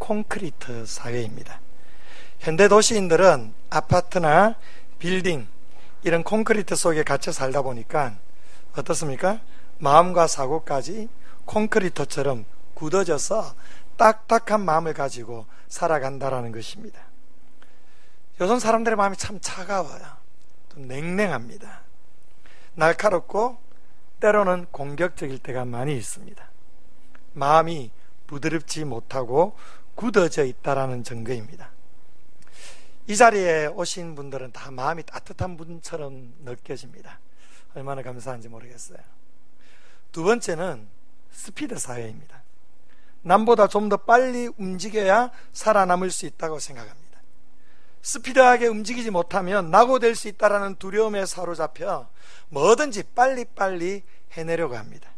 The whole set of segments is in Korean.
콘크리트 사회입니다. 현대 도시인들은 아파트나 빌딩 이런 콘크리트 속에 갇혀 살다 보니까 어떻습니까? 마음과 사고까지 콘크리트처럼 굳어져서 딱딱한 마음을 가지고 살아간다라는 것입니다. 요즘 사람들의 마음이 참 차가워요. 좀 냉랭합니다. 날카롭고 때로는 공격적일 때가 많이 있습니다. 마음이 부드럽지 못하고 굳어져 있다라는 증거입니다. 이 자리에 오신 분들은 다 마음이 따뜻한 분처럼 느껴집니다. 얼마나 감사한지 모르겠어요. 두 번째는 스피드 사회입니다. 남보다 좀 더 빨리 움직여야 살아남을 수 있다고 생각합니다. 스피드하게 움직이지 못하면 낙오될 수 있다는 두려움에 사로잡혀 뭐든지 빨리빨리 해내려고 합니다.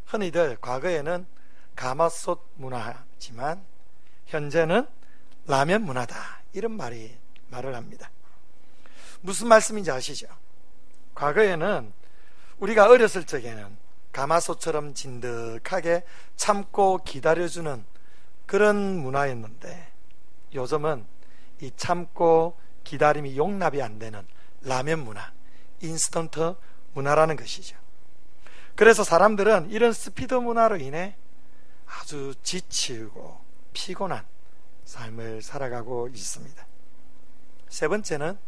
흔히들 과거에는 가마솥 문화지만 현재는 라면 문화다 이런 말을 합니다. 무슨 말씀인지 아시죠? 과거에는 우리가 어렸을 적에는 가마솥처럼 진득하게 참고 기다려주는 그런 문화였는데 요즘은 이 참고 기다림이 용납이 안 되는 라면 문화, 인스턴트 문화라는 것이죠. 그래서 사람들은 이런 스피드 문화로 인해 아주 지치고 피곤한 삶을 살아가고 있습니다. 세 번째는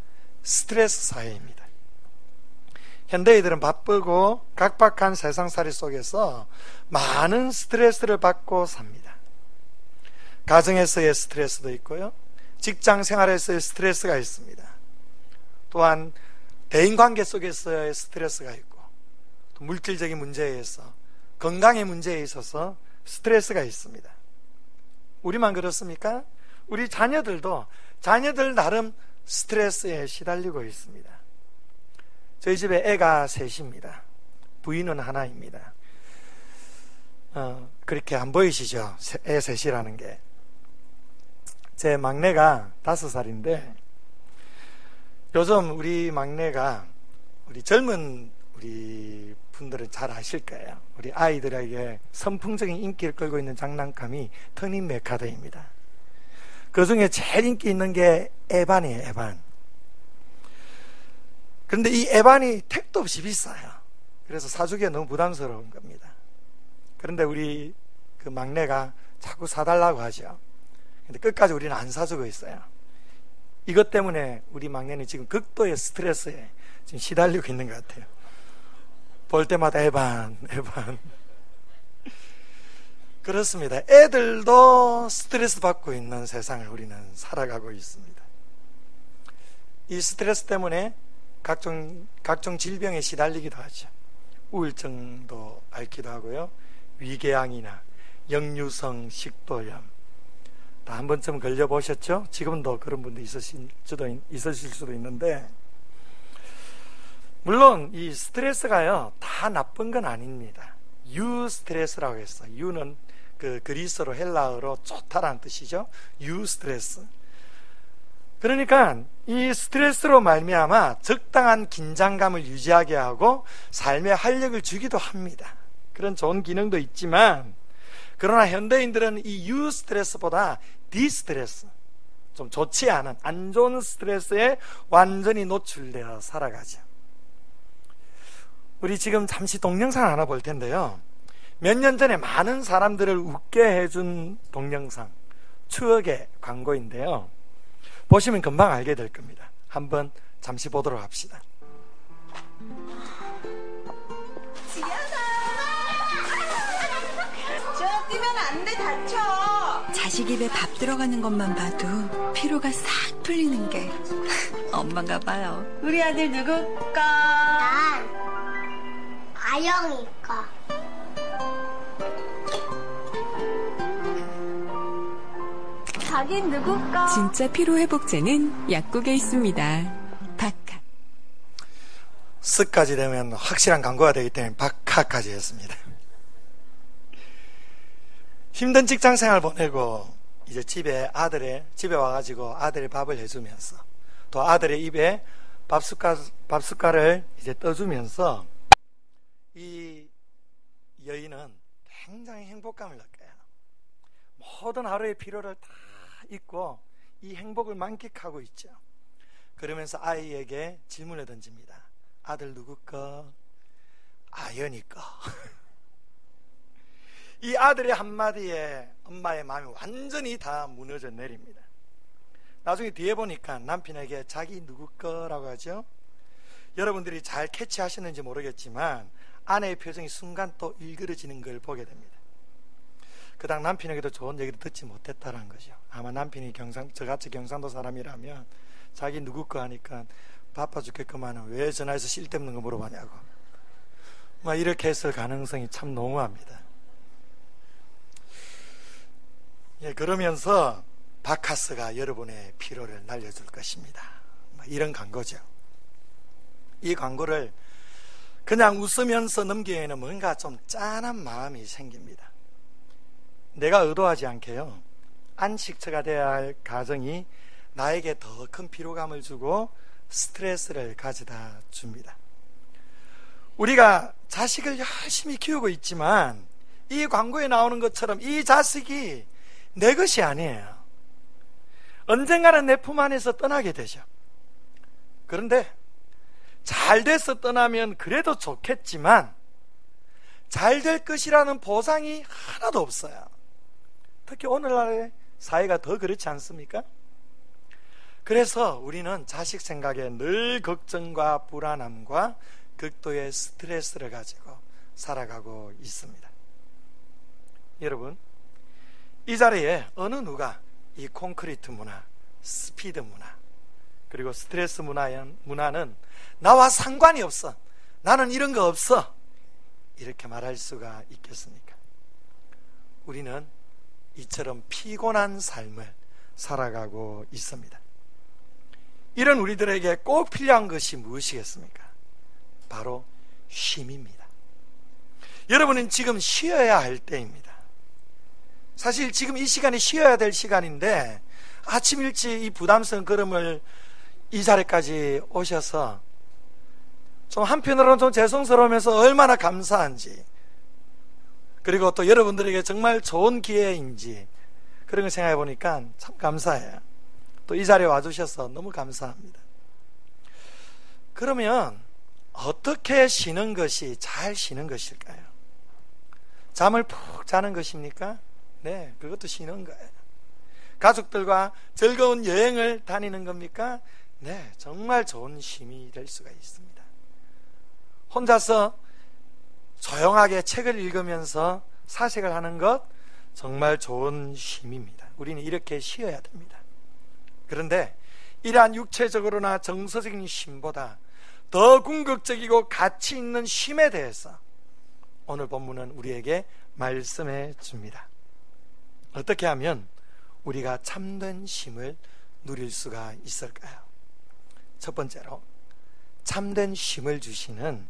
스트레스 사회입니다. 현대인들은 바쁘고 각박한 세상살이 속에서 많은 스트레스를 받고 삽니다. 가정에서의 스트레스도 있고요, 직장 생활에서의 스트레스가 있습니다. 또한 대인관계 속에서의 스트레스가 있고, 또 물질적인 문제에 의해서, 건강의 문제에 있어서 스트레스가 있습니다. 우리만 그렇습니까? 우리 자녀들도 자녀들 나름 스트레스에 시달리고 있습니다. 저희 집에 애가 셋입니다. 부인은 하나입니다. 그렇게 안 보이시죠? 애 셋이라는 게. 제 막내가 5살인데 요즘 우리 막내가 우리 젊은 우리 분들은 잘 아실 거예요. 우리 아이들에게 선풍적인 인기를 끌고 있는 장난감이 터닝 메카드입니다. 그 중에 제일 인기 있는 게 에반이에요. 에반. 그런데 이 에반이 택도 없이 비싸요. 그래서 사주기에 너무 부담스러운 겁니다. 그런데 우리 그 막내가 자꾸 사달라고 하죠. 근데 끝까지 우리는 안 사주고 있어요. 이것 때문에 우리 막내는 지금 극도의 스트레스에 지금 시달리고 있는 것 같아요. 볼 때마다 에반. 그렇습니다. 애들도 스트레스 받고 있는 세상을 우리는 살아가고 있습니다. 이 스트레스 때문에 각종 질병에 시달리기도 하죠. 우울증도 앓기도 하고요, 위궤양이나 역류성 식도염 다 한 번쯤 걸려보셨죠? 지금도 그런 분도 있으실 수도 있는데, 물론 이 스트레스가요 다 나쁜 건 아닙니다. 유스트레스라고 했어요. 유는 그 그리스어로 헬라어로 좋다라는 뜻이죠. 유스트레스. 그러니까 이 스트레스로 말미암아 적당한 긴장감을 유지하게 하고 삶에 활력을 주기도 합니다. 그런 좋은 기능도 있지만, 그러나 현대인들은 이 유스트레스보다 디스트레스, 좀 좋지 않은 안 좋은 스트레스에 완전히 노출되어 살아가죠. 우리 지금 잠시 동영상 하나 볼 텐데요, 몇 년 전에 많은 사람들을 웃게 해준 동영상, 추억의 광고인데요, 보시면 금방 알게 될 겁니다. 한번 잠시 보도록 합시다. 저 뛰면 안 돼, 다쳐. 자식 입에 밥 들어가는 것만 봐도 피로가 싹 풀리는 게 엄마인가 봐요. 우리 아들 누굴까? 난 아영이가. 자긴 누굴까? 진짜 피로회복제는 약국에 있습니다. 박하. 스까지 되면 확실한 광고가 되기 때문에 박하까지 했습니다. 힘든 직장 생활 보내고 이제 집에 와가지고 아들의 밥을 해주면서, 또 아들의 입에 밥숟갈을 이제 떠주면서 이 여인은 굉장히 행복감을 느껴요. 모든 하루의 피로를 다 잊고 이 행복을 만끽하고 있죠. 그러면서 아이에게 질문을 던집니다. 아들 누구 거? 아연이 거. 이 아들의 한마디에 엄마의 마음이 완전히 다 무너져 내립니다. 나중에 뒤에 보니까 남편에게 자기 누구 거라고 하죠. 여러분들이 잘 캐치하셨는지 모르겠지만 아내의 표정이 순간 또 일그러지는 걸 보게 됩니다. 그당 남편에게도 좋은 얘기를 듣지 못했다는 거죠. 아마 남편이 저같이 경상도 사람이라면 자기 누구 거 하니까 바빠 죽겠구만, 왜 전화해서 쓸데없는 거 물어보냐고 막 이렇게 했을 가능성이 참 너무합니다. 예, 그러면서 바카스가 여러분의 피로를 날려줄 것입니다. 이런 광고죠. 이 광고를 그냥 웃으면서 넘기에는 뭔가 좀 짠한 마음이 생깁니다. 내가 의도하지 않게요, 안식처가 되어야 할 가정이 나에게 더 큰 피로감을 주고 스트레스를 가져다 줍니다. 우리가 자식을 열심히 키우고 있지만 이 광고에 나오는 것처럼 이 자식이 내 것이 아니에요. 언젠가는 내 품 안에서 떠나게 되죠. 그런데 잘 돼서 떠나면 그래도 좋겠지만 잘 될 것이라는 보장이 하나도 없어요. 특히 오늘날의 사회가 더 그렇지 않습니까? 그래서 우리는 자식 생각에 늘 걱정과 불안함과 극도의 스트레스를 가지고 살아가고 있습니다. 여러분, 이 자리에 어느 누가 이 콘크리트 문화, 스피드 문화, 그리고 스트레스 문화는 나와 상관이 없어, 나는 이런 거 없어, 이렇게 말할 수가 있겠습니까? 우리는 이처럼 피곤한 삶을 살아가고 있습니다. 이런 우리들에게 꼭 필요한 것이 무엇이겠습니까? 바로 쉼입니다. 여러분은 지금 쉬어야 할 때입니다. 사실 지금 이 시간이 쉬어야 될 시간인데 아침 일찍 이 부담스러운 걸음을 이 자리까지 오셔서 좀 한편으로는 좀 죄송스러우면서 얼마나 감사한지, 그리고 또 여러분들에게 정말 좋은 기회인지 그런 걸 생각해 보니까 참 감사해요. 또 이 자리에 와주셔서 너무 감사합니다. 그러면 어떻게 쉬는 것이 잘 쉬는 것일까요? 잠을 푹 자는 것입니까? 네, 그것도 쉬는 거예요. 가족들과 즐거운 여행을 다니는 겁니까? 네, 정말 좋은 쉼이 될 수가 있습니다. 혼자서 조용하게 책을 읽으면서 사색을 하는 것 정말 좋은 쉼입니다. 우리는 이렇게 쉬어야 됩니다. 그런데 이러한 육체적으로나 정서적인 쉼보다 더 궁극적이고 가치 있는 쉼에 대해서 오늘 본문은 우리에게 말씀해 줍니다. 어떻게 하면 우리가 참된 쉼을 누릴 수가 있을까요? 첫 번째로, 참된 쉼을 주시는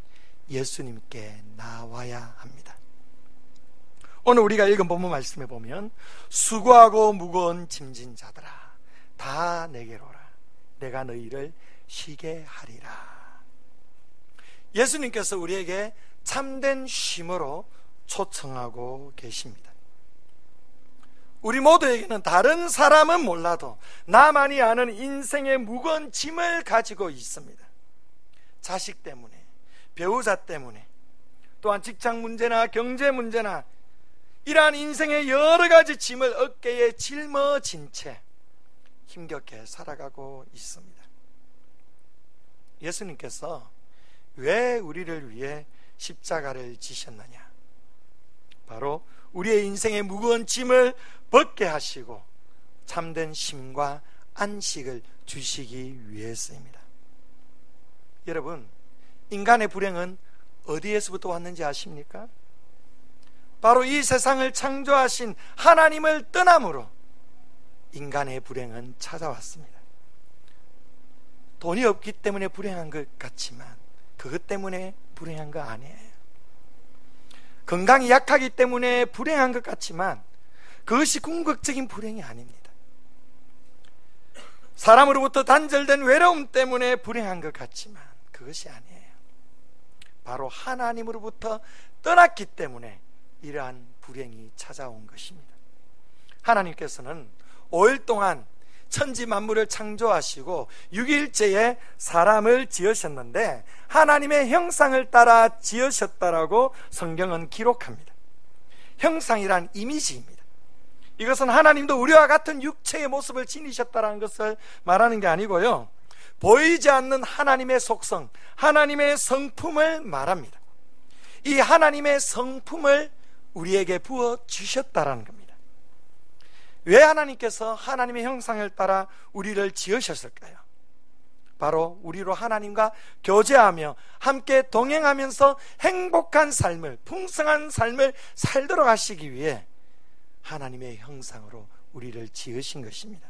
예수님께 나와야 합니다. 오늘 우리가 읽은 본문 말씀에 보면 수고하고 무거운 짐진 자들아 다 내게로 오라, 내가 너희를 쉬게 하리라. 예수님께서 우리에게 참된 쉼으로 초청하고 계십니다. 우리 모두에게는 다른 사람은 몰라도 나만이 아는 인생의 무거운 짐을 가지고 있습니다. 자식 때문에, 배우자 때문에, 또한 직장 문제나 경제 문제나 이러한 인생의 여러 가지 짐을 어깨에 짊어진 채 힘겹게 살아가고 있습니다. 예수님께서 왜 우리를 위해 십자가를 지셨느냐? 바로 우리의 인생의 무거운 짐을 벗게 하시고 참된 쉼과 안식을 주시기 위해서입니다. 여러분, 인간의 불행은 어디에서부터 왔는지 아십니까? 바로 이 세상을 창조하신 하나님을 떠남으로 인간의 불행은 찾아왔습니다. 돈이 없기 때문에 불행한 것 같지만 그것 때문에 불행한 거 아니에요. 건강이 약하기 때문에 불행한 것 같지만 그것이 궁극적인 불행이 아닙니다. 사람으로부터 단절된 외로움 때문에 불행한 것 같지만 그것이 아니에요. 바로 하나님으로부터 떠났기 때문에 이러한 불행이 찾아온 것입니다. 하나님께서는 5일 동안 천지 만물을 창조하시고 6일째에 사람을 지으셨는데 하나님의 형상을 따라 지으셨다라고 성경은 기록합니다. 형상이란 이미지입니다. 이것은 하나님도 우리와 같은 육체의 모습을 지니셨다는 것을 말하는 게 아니고요, 보이지 않는 하나님의 속성, 하나님의 성품을 말합니다. 이 하나님의 성품을 우리에게 부어주셨다라는 겁니다. 왜 하나님께서 하나님의 형상을 따라 우리를 지으셨을까요? 바로 우리로 하나님과 교제하며 함께 동행하면서 행복한 삶을, 풍성한 삶을 살도록 하시기 위해 하나님의 형상으로 우리를 지으신 것입니다.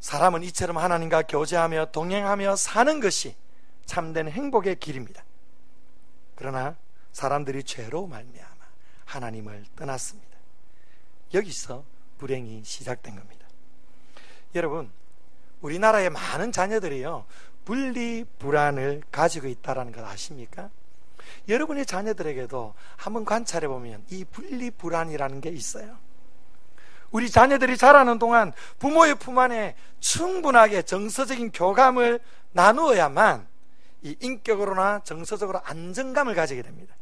사람은 이처럼 하나님과 교제하며 동행하며 사는 것이 참된 행복의 길입니다. 그러나 사람들이 죄로 말미암아 하나님을 떠났습니다. 여기서 불행이 시작된 겁니다. 여러분, 우리나라의 많은 자녀들이요, 분리불안을 가지고 있다는 걸 아십니까? 여러분의 자녀들에게도 한번 관찰해 보면 이 분리불안이라는 게 있어요. 우리 자녀들이 자라는 동안 부모의 품 안에 충분하게 정서적인 교감을 나누어야만 이 인격으로나 정서적으로 안정감을 가지게 됩니다.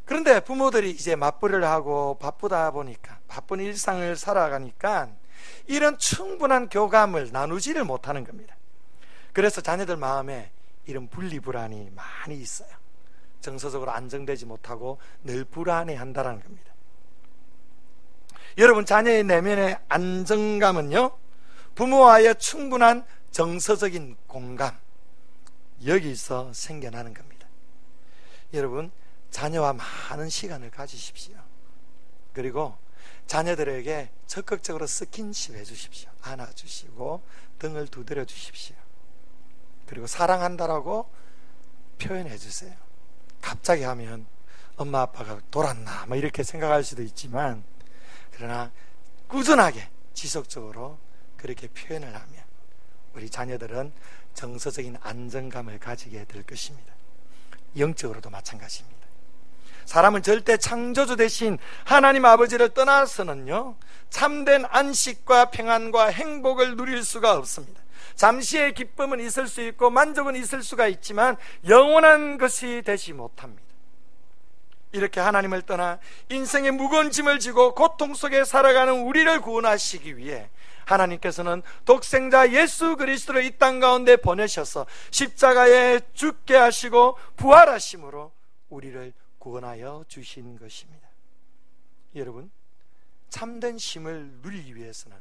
그런데 부모들이 이제 맞벌이를 하고 바쁘다 보니까, 바쁜 일상을 살아가니까 이런 충분한 교감을 나누지를 못하는 겁니다. 그래서 자녀들 마음에 이런 분리불안이 많이 있어요. 정서적으로 안정되지 못하고 늘 불안해한다는 겁니다. 여러분, 자녀의 내면의 안정감은요, 부모와의 충분한 정서적인 공감, 여기서 생겨나는 겁니다. 여러분, 자녀와 많은 시간을 가지십시오. 그리고 자녀들에게 적극적으로 스킨십 해주십시오. 안아주시고 등을 두드려 주십시오. 그리고 사랑한다라고 표현해 주세요. 갑자기 하면 엄마 아빠가 돌았나 뭐 이렇게 생각할 수도 있지만, 그러나 꾸준하게 지속적으로 그렇게 표현을 하면 우리 자녀들은 정서적인 안정감을 가지게 될 것입니다. 영적으로도 마찬가지입니다. 사람은 절대 창조주 되신 하나님 아버지를 떠나서는요, 참된 안식과 평안과 행복을 누릴 수가 없습니다. 잠시의 기쁨은 있을 수 있고 만족은 있을 수가 있지만 영원한 것이 되지 못합니다. 이렇게 하나님을 떠나 인생의 무거운 짐을 지고 고통 속에 살아가는 우리를 구원하시기 위해 하나님께서는 독생자 예수 그리스도를 이 땅 가운데 보내셔서 십자가에 죽게 하시고 부활하심으로 우리를 구원하여 주신 것입니다. 여러분, 참된 쉼을 누리기 위해서는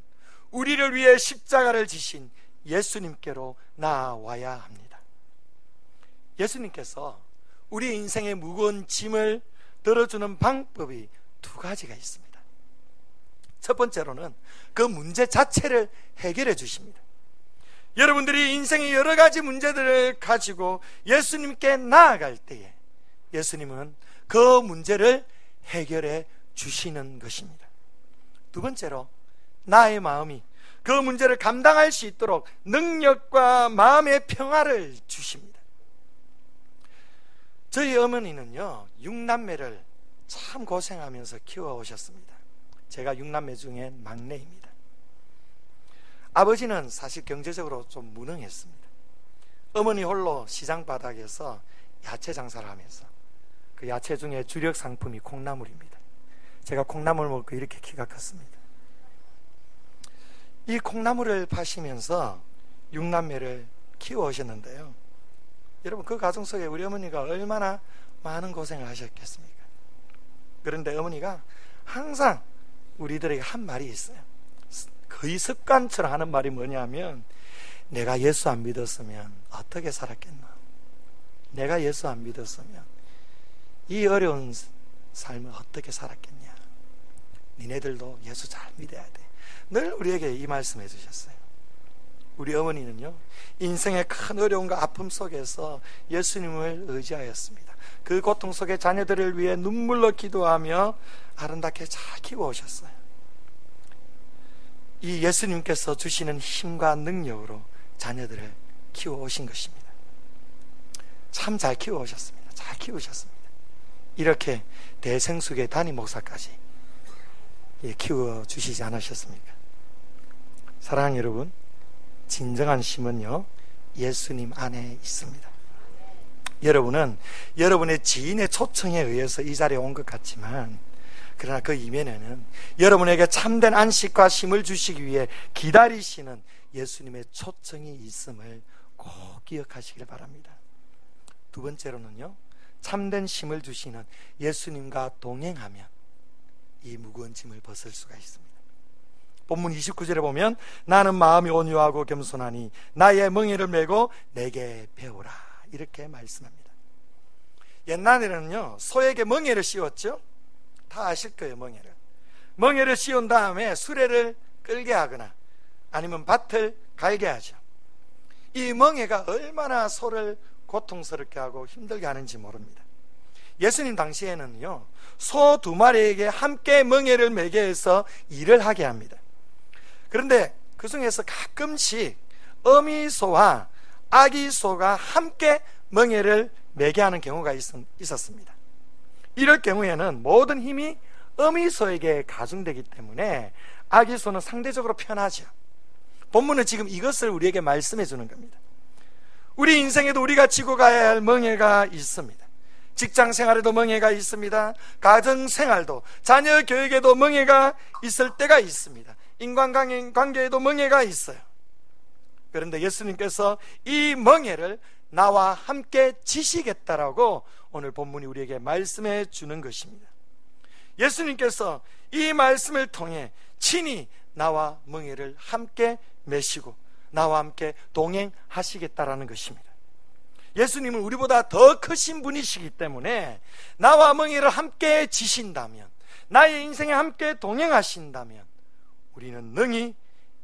우리를 위해 십자가를 지신 예수님께로 나아와야 합니다. 예수님께서 우리 인생의 무거운 짐을 들어주는 방법이 두 가지가 있습니다. 첫 번째로는 그 문제 자체를 해결해 주십니다. 여러분들이 인생의 여러 가지 문제들을 가지고 예수님께 나아갈 때에 예수님은 그 문제를 해결해 주시는 것입니다. 두 번째로, 나의 마음이 그 문제를 감당할 수 있도록 능력과 마음의 평화를 주십니다. 저희 어머니는요, 6남매를 참 고생하면서 키워오셨습니다. 제가 6남매 중에 막내입니다. 아버지는 사실 경제적으로 좀 무능했습니다. 어머니 홀로 시장 바닥에서 야채 장사를 하면서 그 야채 중에 주력 상품이 콩나물입니다. 제가 콩나물 먹고 이렇게 키가 컸습니다. 이 콩나물을 파시면서 6남매를 키워오셨는데요, 여러분, 그 가정 속에 우리 어머니가 얼마나 많은 고생을 하셨겠습니까? 그런데 어머니가 항상 우리들에게 한 말이 있어요. 거의 습관처럼 하는 말이 뭐냐면, 내가 예수 안 믿었으면 어떻게 살았겠나? 내가 예수 안 믿었으면 이 어려운 삶을 어떻게 살았겠냐? 니네들도 예수 잘 믿어야 돼. 늘 우리에게 이 말씀 해주셨어요. 우리 어머니는요, 인생의 큰 어려움과 아픔 속에서 예수님을 의지하였습니다. 그 고통 속에 자녀들을 위해 눈물로 기도하며 아름답게 잘 키워오셨어요. 이 예수님께서 주시는 힘과 능력으로 자녀들을 키워오신 것입니다. 참 잘 키워오셨습니다. 잘 키우셨습니다. 이렇게 대성숙의 담임 목사까지 키워주시지 않으셨습니까? 사랑하는 여러분, 진정한 쉼은요, 예수님 안에 있습니다. 여러분은 여러분의 지인의 초청에 의해서 이 자리에 온 것 같지만, 그러나 그 이면에는 여러분에게 참된 안식과 쉼을 주시기 위해 기다리시는 예수님의 초청이 있음을 꼭 기억하시길 바랍니다. 두 번째로는요, 참된 쉼을 주시는 예수님과 동행하면 이 무거운 짐을 벗을 수가 있습니다. 본문 29절에 보면 나는 마음이 온유하고 겸손하니 나의 멍에를 메고 내게 배우라, 이렇게 말씀합니다. 옛날에는요, 소에게 멍에를 씌웠죠. 다 아실 거예요. 멍에를 씌운 다음에 수레를 끌게 하거나 아니면 밭을 갈게 하죠. 이 멍에가 얼마나 소를 고통스럽게 하고 힘들게 하는지 모릅니다. 예수님 당시에는요, 소 2마리에게 함께 멍에를 매게 해서 일을 하게 합니다. 그런데 그 중에서 가끔씩 어미소와 아기소가 함께 멍에를 매게 하는 경우가 있었습니다. 이럴 경우에는 모든 힘이 어미소에게 가중되기 때문에 아기소는 상대적으로 편하죠. 본문은 지금 이것을 우리에게 말씀해 주는 겁니다. 우리 인생에도 우리가 지고 가야 할 멍에가 있습니다. 직장 생활에도 멍에가 있습니다. 가정 생활도, 자녀 교육에도 멍에가 있을 때가 있습니다. 인간관계에도 멍에가 있어요. 그런데 예수님께서 이 멍에를 나와 함께 지시겠다라고 오늘 본문이 우리에게 말씀해 주는 것입니다. 예수님께서 이 말씀을 통해 친히 나와 멍에를 함께 메시고 나와 함께 동행하시겠다라는 것입니다. 예수님은 우리보다 더 크신 분이시기 때문에 나와 멍에를 함께 지신다면, 나의 인생에 함께 동행하신다면 우리는 능히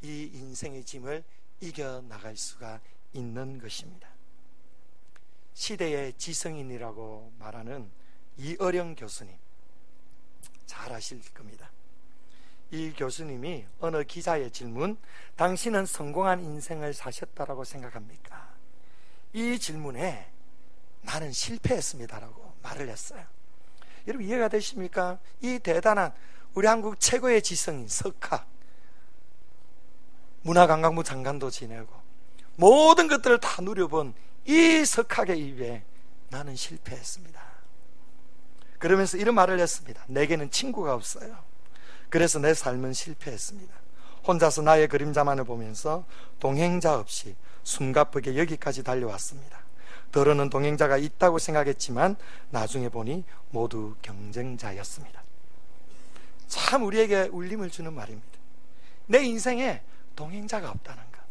이 인생의 짐을 이겨나갈 수가 있는 것입니다. 시대의 지성인이라고 말하는 이어령 교수님, 잘 아실 겁니다. 이 교수님이 어느 기자의 질문, 당신은 성공한 인생을 사셨다라고 생각합니까? 이 질문에 나는 실패했습니다라고 말을 했어요. 여러분 이해가 되십니까? 이 대단한 우리 한국 최고의 지성인 석학, 문화관광부 장관도 지내고 모든 것들을 다 누려본 이 석학의 입에 나는 실패했습니다. 그러면서 이런 말을 했습니다. 내게는 친구가 없어요. 그래서 내 삶은 실패했습니다. 혼자서 나의 그림자만을 보면서 동행자 없이 숨가쁘게 여기까지 달려왔습니다. 더러는 동행자가 있다고 생각했지만 나중에 보니 모두 경쟁자였습니다. 참 우리에게 울림을 주는 말입니다. 내 인생에 동행자가 없다는 것,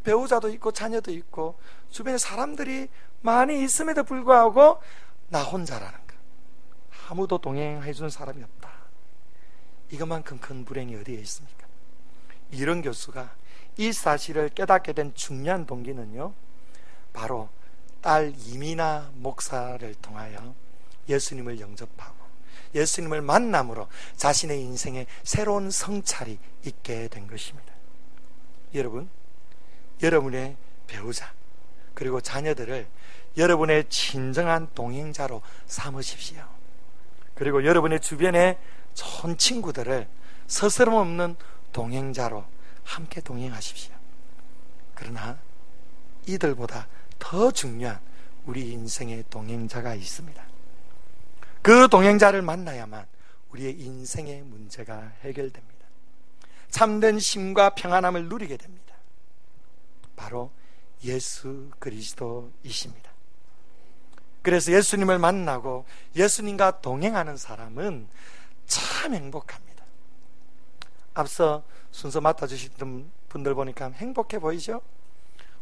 배우자도 있고 자녀도 있고 주변에 사람들이 많이 있음에도 불구하고 나 혼자라는 것, 아무도 동행해 주는 사람이 없다. 이것만큼 큰 불행이 어디에 있습니까? 이런 교수가 이 사실을 깨닫게 된 중요한 동기는요, 바로 딸 이미나 목사를 통하여 예수님을 영접하고 예수님을 만남으로 자신의 인생에 새로운 성찰이 있게 된 것입니다. 여러분, 여러분의 배우자 그리고 자녀들을 여러분의 진정한 동행자로 삼으십시오. 그리고 여러분의 주변의 좋은 친구들을 스스럼 없는 동행자로 함께 동행하십시오. 그러나 이들보다 더 중요한 우리 인생의 동행자가 있습니다. 그 동행자를 만나야만 우리의 인생의 문제가 해결됩니다. 참된 쉼과 평안함을 누리게 됩니다. 바로 예수 그리스도이십니다. 그래서 예수님을 만나고 예수님과 동행하는 사람은 참 행복합니다. 앞서 순서 맡아주시던 분들 보니까 행복해 보이죠?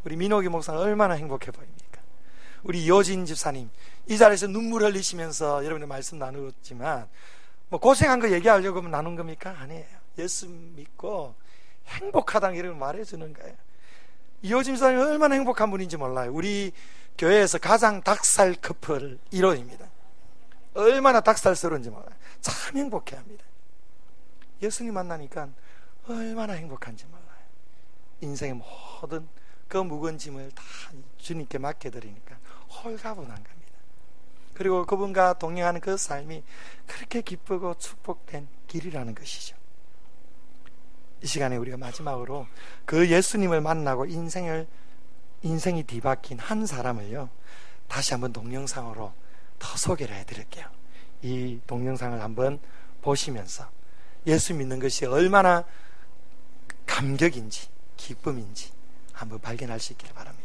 우리 민호기 목사는 얼마나 행복해 보입니까? 우리 이호진 집사님, 이 자리에서 눈물 흘리시면서 여러분의 말씀 나누었지만 뭐 고생한 거 얘기하려고 나눈 겁니까? 아니에요. 예수 믿고 행복하다는 이런 말해주는 거예요. 이호진 집사님 얼마나 행복한 분인지 몰라요. 우리 교회에서 가장 닭살 커플 1호입니다. 얼마나 닭살스러운지 몰라요. 참 행복해합니다. 예수님 만나니까 얼마나 행복한지 몰라요. 인생의 모든 그 무거운 짐을 다 주님께 맡겨드리니까 홀가분한 겁니다. 그리고 그분과 동행하는 그 삶이 그렇게 기쁘고 축복된 길이라는 것이죠. 이 시간에 우리가 마지막으로 그 예수님을 만나고 인생이 뒤바뀐 한 사람을요, 다시 한번 동영상으로 더 소개를 해드릴게요. 이 동영상을 한번 보시면서 예수 믿는 것이 얼마나 감격인지 기쁨인지 한번 발견할 수 있기를 바랍니다.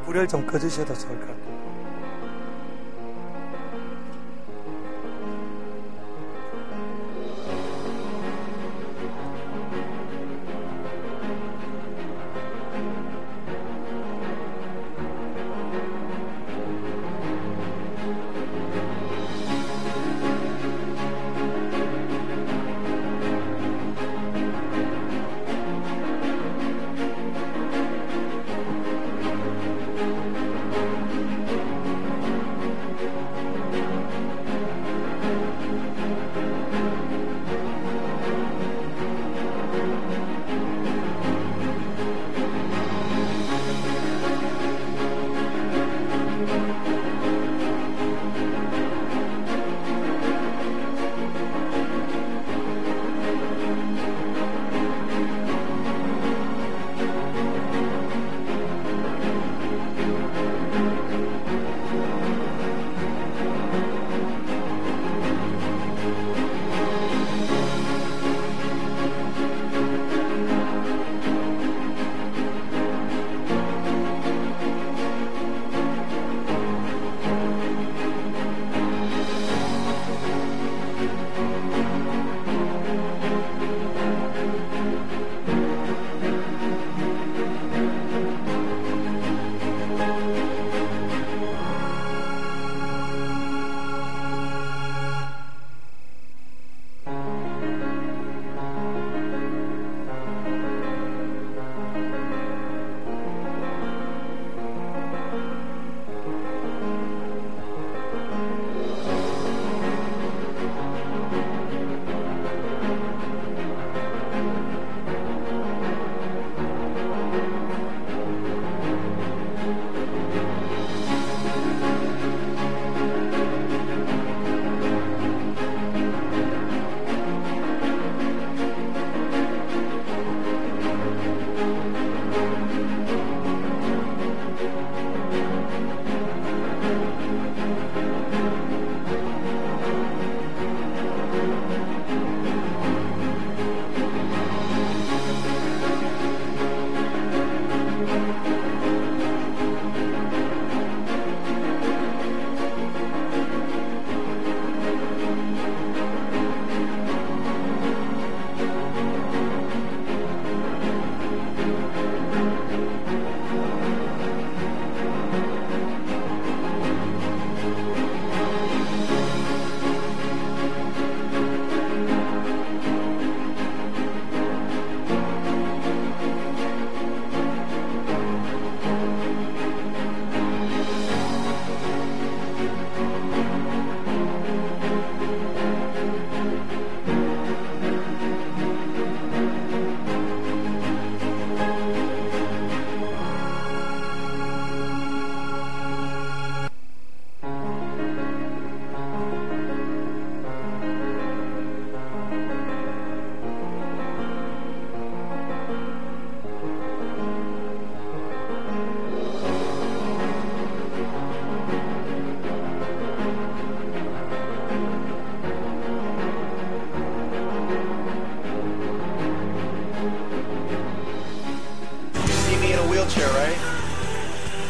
불을 좀 꺼주셔도 좋을 것 같아요.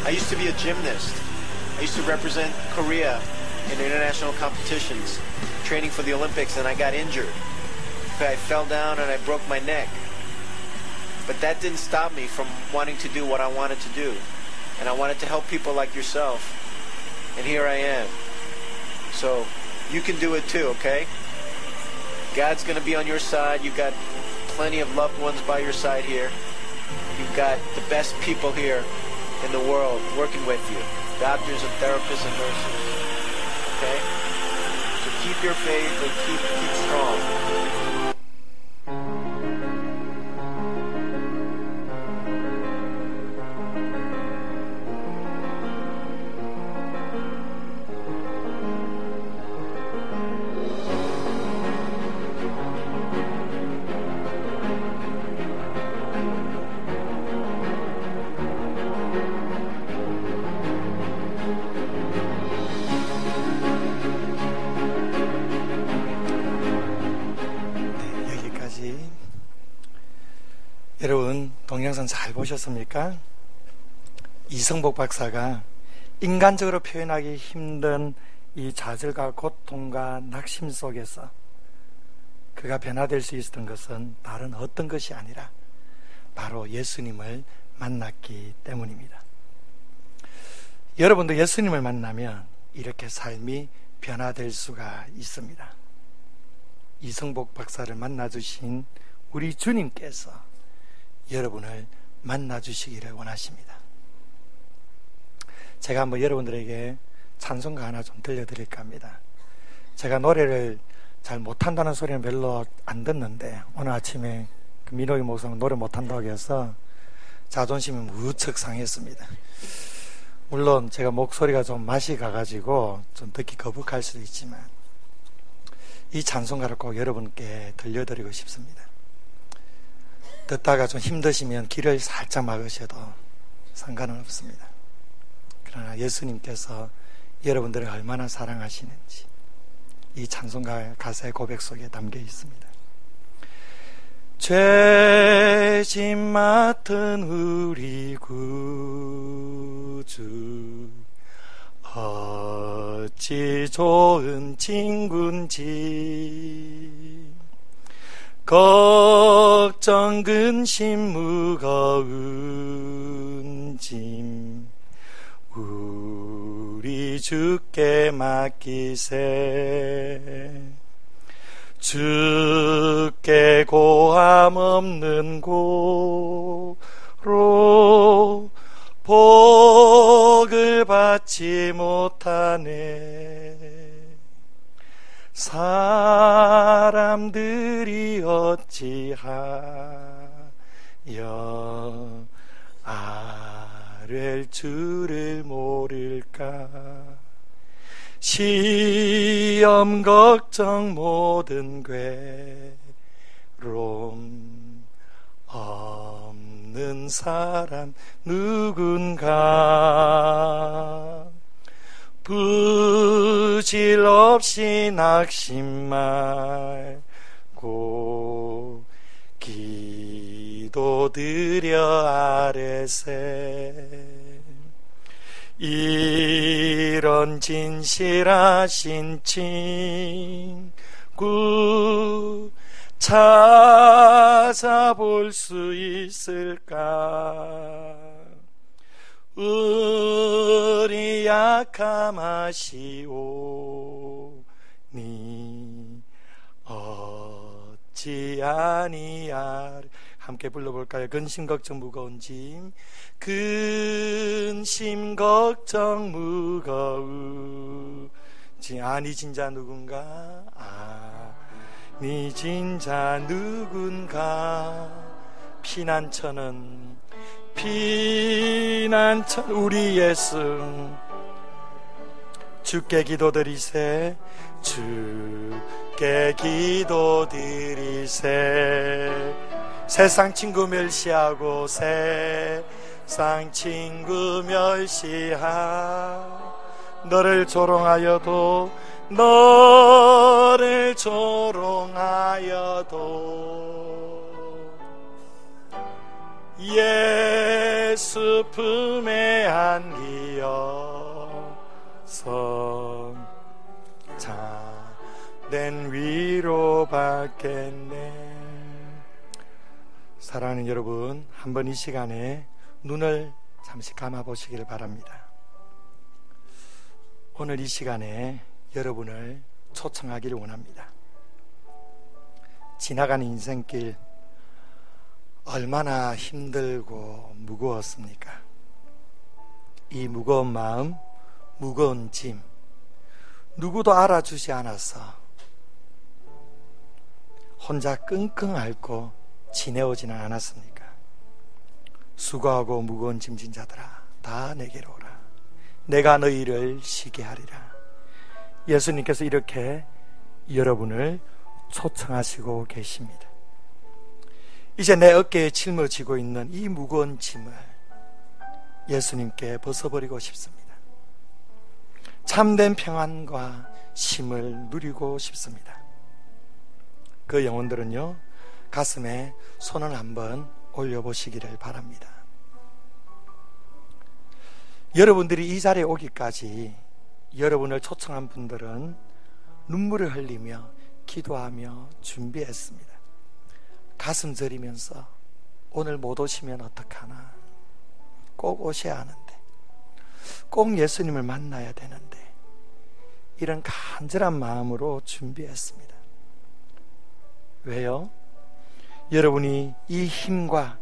I used to be a gymnast. I used to represent Korea in international competitions, training for the Olympics, and I got injured. I fell down and I broke my neck. But that didn't stop me from wanting to do what I wanted to do. And I wanted to help people like yourself. And here I am. So you can do it too, okay? God's going to be on your side. You've got plenty of loved ones by your side here. You've got the best people here in the world working with you. Doctors and therapists and nurses. Okay? So keep your faith and keep strong. 동영상 잘 보셨습니까? 이성복 박사가 인간적으로 표현하기 힘든 이 좌절과 고통과 낙심 속에서 그가 변화될 수 있었던 것은 다른 어떤 것이 아니라 바로 예수님을 만났기 때문입니다. 여러분도 예수님을 만나면 이렇게 삶이 변화될 수가 있습니다. 이성복 박사를 만나주신 우리 주님께서 여러분을 만나주시기를 원하십니다. 제가 한번 여러분들에게 찬송가 하나 좀 들려드릴까 합니다. 제가 노래를 잘 못한다는 소리는 별로 안 듣는데 오늘 아침에 그 민호기 목사님 노래 못한다고 해서 자존심이 무척 상했습니다. 물론 제가 목소리가 좀 맛이 가가지고 좀 듣기 거북할 수도 있지만 이 찬송가를 꼭 여러분께 들려드리고 싶습니다. 듣다가 좀 힘드시면 귀를 살짝 막으셔도 상관은 없습니다. 그러나 예수님께서 여러분들을 얼마나 사랑하시는지 이 찬송가 가사의 고백 속에 담겨 있습니다. 죄짐 맡은 우리 구주 어찌 좋은 친군지 걱정 근심 무거운 짐 우리 주께 맡기세 주께 고함 없는 고로 복을 받지 못하네 사람들이 어찌하여 아랠 줄을 모를까 시험 걱정 모든 괴로움 없는 사람 누군가 부질 없이 낙심 말고 기도드려 아뢰세 이런 진실하신 친구 찾아볼 수 있을까 우리 약함 아시오니 어찌 아니하리 함께 불러볼까요? 근심 걱정 무거운 짐 근심 걱정 무거운 짐 아니 진짜 누군가 아니 진짜 누군가 피난처는 우리 예수 주께 기도드리세 주께 기도드리세 세상 친구 멸시하고 세상 친구 멸시하 너를 조롱하여도 예수 품에 안기어서 참된 위로 받겠네. 사랑하는 여러분, 한번 이 시간에 눈을 잠시 감아보시길 바랍니다. 오늘 이 시간에 여러분을 초청하기를 원합니다. 지나가는 인생길 얼마나 힘들고 무거웠습니까? 이 무거운 마음, 무거운 짐 누구도 알아주지 않아서 혼자 끙끙 앓고 지내오지는 않았습니까? 수고하고 무거운 짐진 자들아 다 내게로 오라. 내가 너희를 쉬게 하리라. 예수님께서 이렇게 여러분을 초청하시고 계십니다. 이제 내 어깨에 짊어지고 있는 이 무거운 짐을 예수님께 벗어버리고 싶습니다. 참된 평안과 쉼을 누리고 싶습니다. 그 영혼들은요, 가슴에 손을 한번 올려보시기를 바랍니다. 여러분들이 이 자리에 오기까지 여러분을 초청한 분들은 눈물을 흘리며 기도하며 준비했습니다. 가슴 저리면서 오늘 못 오시면 어떡하나, 꼭 오셔야 하는데, 꼭 예수님을 만나야 되는데, 이런 간절한 마음으로 준비했습니다. 왜요? 여러분이 이 힘과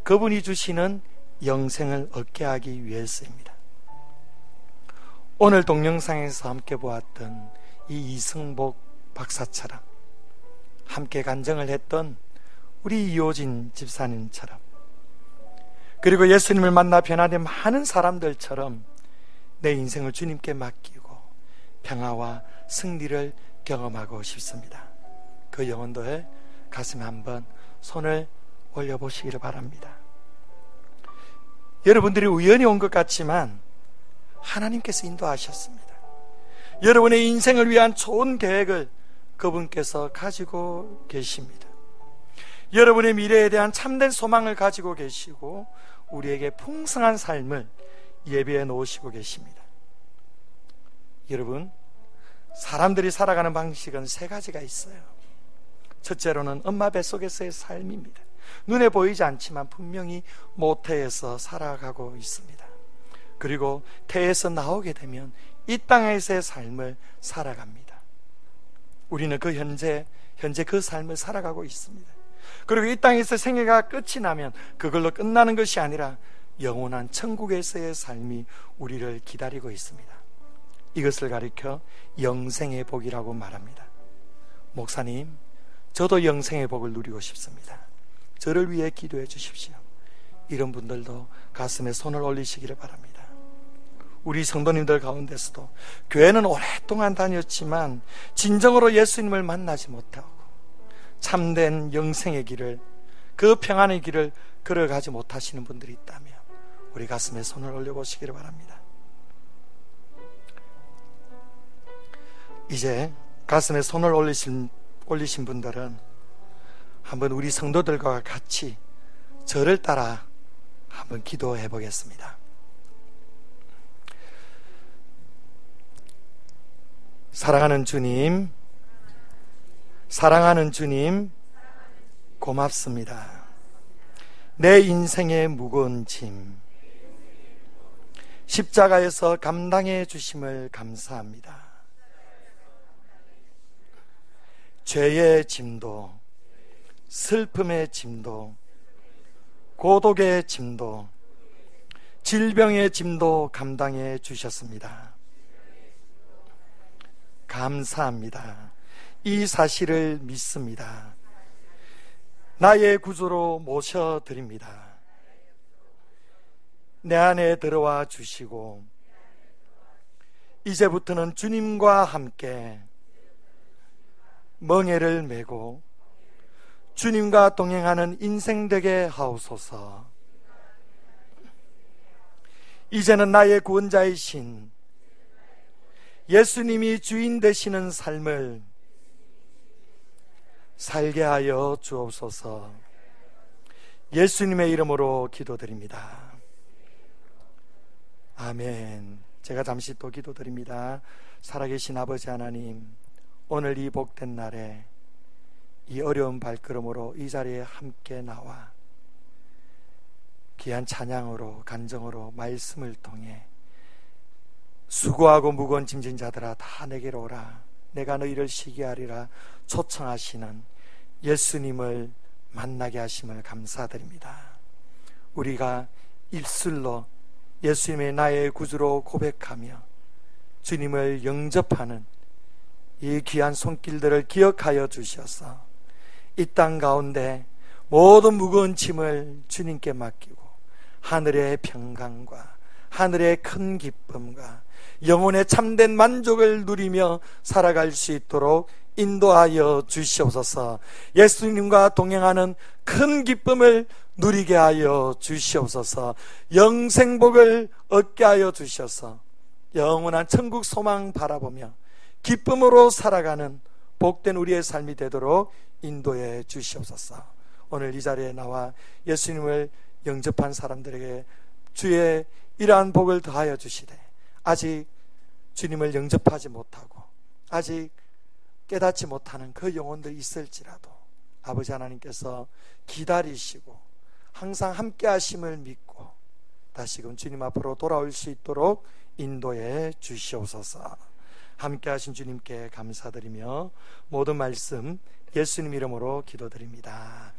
그분이 주시는 영생을 얻게 하기 위해서입니다. 오늘 동영상에서 함께 보았던 이 이승복 박사처럼, 함께 간증을 했던 우리 이호진 집사님처럼, 그리고 예수님을 만나 변화된 많은 사람들처럼 내 인생을 주님께 맡기고 평화와 승리를 경험하고 싶습니다. 그 영혼들 가슴에 한번 손을 올려보시기를 바랍니다. 여러분들이 우연히 온 것 같지만 하나님께서 인도하셨습니다. 여러분의 인생을 위한 좋은 계획을 그분께서 가지고 계십니다. 여러분의 미래에 대한 참된 소망을 가지고 계시고 우리에게 풍성한 삶을 예비해 놓으시고 계십니다. 여러분, 사람들이 살아가는 방식은 세 가지가 있어요. 첫째로는 엄마 뱃속에서의 삶입니다. 눈에 보이지 않지만 분명히 모태에서 살아가고 있습니다. 그리고 태에서 나오게 되면 이 땅에서의 삶을 살아갑니다. 우리는 그 현재 그 삶을 살아가고 있습니다. 그리고 이 땅에서 생애가 끝이 나면 그걸로 끝나는 것이 아니라 영원한 천국에서의 삶이 우리를 기다리고 있습니다. 이것을 가리켜 영생의 복이라고 말합니다. 목사님, 저도 영생의 복을 누리고 싶습니다. 저를 위해 기도해 주십시오. 이런 분들도 가슴에 손을 올리시기를 바랍니다. 우리 성도님들 가운데서도 교회는 오랫동안 다녔지만 진정으로 예수님을 만나지 못하고 참된 영생의 길을, 그 평안의 길을 걸어가지 못하시는 분들이 있다면 우리 가슴에 손을 올려보시기를 바랍니다. 이제 가슴에 손을 올리신 분들은 한번 우리 성도들과 같이 저를 따라 한번 기도해 보겠습니다. 사랑하는 주님, 고맙습니다. 내 인생의 무거운 짐 십자가에서 감당해 주심을 감사합니다. 죄의 짐도, 슬픔의 짐도, 고독의 짐도, 질병의 짐도 감당해 주셨습니다. 감사합니다. 이 사실을 믿습니다. 나의 구주로 모셔드립니다. 내 안에 들어와 주시고 이제부터는 주님과 함께 멍에를 메고 주님과 동행하는 인생 되게 하옵소서. 이제는 나의 구원자이신 예수님이 주인 되시는 삶을 살게 하여 주옵소서. 예수님의 이름으로 기도드립니다. 아멘. 제가 잠시 또 기도드립니다. 살아계신 아버지 하나님, 오늘 이 복된 날에 이 어려운 발걸음으로 이 자리에 함께 나와 귀한 찬양으로, 간정으로, 말씀을 통해 수고하고 무거운 짐진 자들아 다 내게로 오라, 내가 너희를 쉬게 하리라 초청하시는 예수님을 만나게 하심을 감사드립니다. 우리가 입술로 예수님의 나의 구주로 고백하며 주님을 영접하는 이 귀한 손길들을 기억하여 주셔서 이 땅 가운데 모든 무거운 짐을 주님께 맡기고 하늘의 평강과 하늘의 큰 기쁨과 영혼의 참된 만족을 누리며 살아갈 수 있도록 인도하여 주시옵소서. 예수님과 동행하는 큰 기쁨을 누리게 하여 주시옵소서. 영생복을 얻게 하여 주셔서 영원한 천국 소망 바라보며 기쁨으로 살아가는 복된 우리의 삶이 되도록 인도해 주시옵소서. 오늘 이 자리에 나와 예수님을 영접한 사람들에게 주의 이러한 복을 더하여 주시되, 아직 주님을 영접하지 못하고 아직 깨닫지 못하는 그 영혼들이 있을지라도 아버지 하나님께서 기다리시고 항상 함께 하심을 믿고 다시금 주님 앞으로 돌아올 수 있도록 인도해 주시옵소서. 함께 하신 주님께 감사드리며 모든 말씀 예수님 이름으로 기도드립니다.